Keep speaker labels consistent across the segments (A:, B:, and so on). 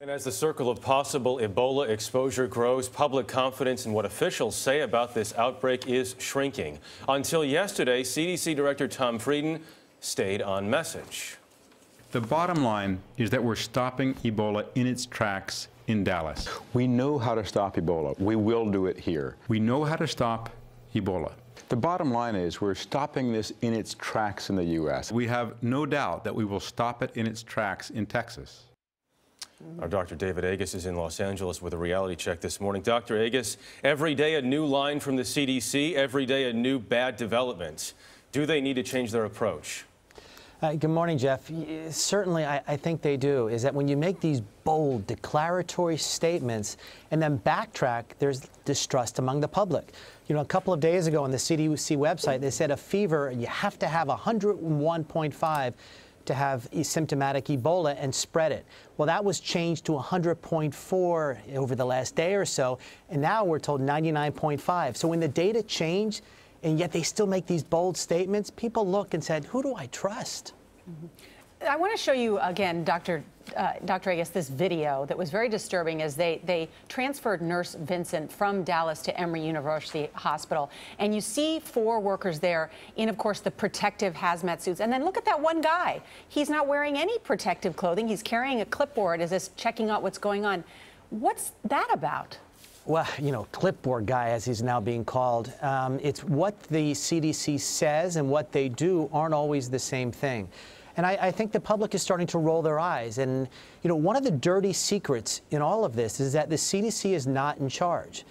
A: And as the circle of possible Ebola exposure grows, public confidence in what officials say about this outbreak is shrinking. Until yesterday, CDC Director Tom Frieden stayed on message.
B: The bottom line is that we're stopping Ebola in its tracks in Dallas.
C: We know how to stop Ebola. We will do it here.
B: We know how to stop Ebola.
C: The bottom line is we're stopping this in its tracks in the U.S.
B: We have no doubt that we will stop it in its tracks in Texas.
A: Our Dr. David Agus is in Los Angeles with a reality check this morning. Dr. Agus, every day a new line from the CDC, every day a new bad development. Do they need to change their approach?
D: Good morning, Jeff. Certainly, I think they do, is that when you make these bold, declaratory statements and then backtrack, there's distrust among the public. You know, a couple of days ago on the CDC website, they said a fever, you have to have 101.5 to have symptomatic Ebola and spread it. Well, that was changed to 100.4 over the last day or so, and now we're told 99.5. So when the data change, and yet they still make these bold statements, people look and said, who do I trust?
E: I want to show you again, Dr. Agus, this video that was very disturbing as they transferred Nurse Vincent from Dallas to Emory University Hospital. And you see 4 workers there in, of course, the protective hazmat suits. And then look at that one guy. He's not wearing any protective clothing. He's carrying a clipboard as he's checking out what's going on. What's that about?
D: Well, you know, clipboard guy, as he's now being called. It's what the CDC says and what they do aren't always the same thing. And I think the public is starting to roll their eyes. And, you know, one of the dirty secrets in all of this is that the CDC is not in charge.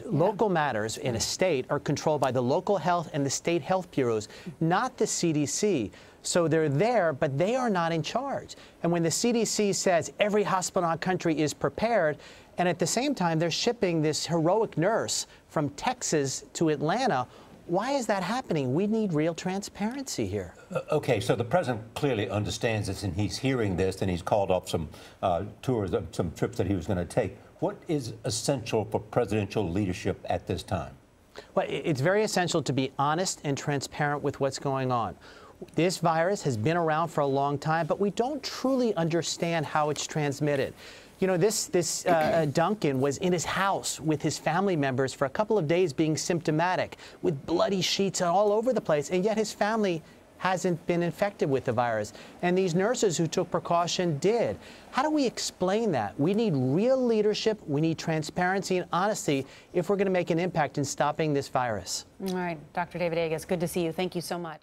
D: Local matters in a state are controlled by the local health and the state health bureaus, not the CDC. So they're there, but they are not in charge. And when the CDC says every hospital in our country is prepared, and at the same time they're shipping this heroic nurse from Texas to Atlanta, why is that happening? We need real transparency here.
F: Okay, so the president clearly understands this, and he's hearing this, and he's called off some tours, some trips that he was going to take. What is essential for presidential leadership at this time?
D: Well, it's very essential to be honest and transparent with what's going on. This virus has been around for a long time, but we don't truly understand how it's transmitted. You know, this Duncan was in his house with his family members for a couple of days being symptomatic with bloody sheets all over the place, and yet his family hasn't been infected with the virus. And these nurses who took precaution did. How do we explain that? We need real leadership. We need transparency and honesty if we're going to make an impact in stopping this virus.
E: All right, Dr. David Agus, good to see you. Thank you so much.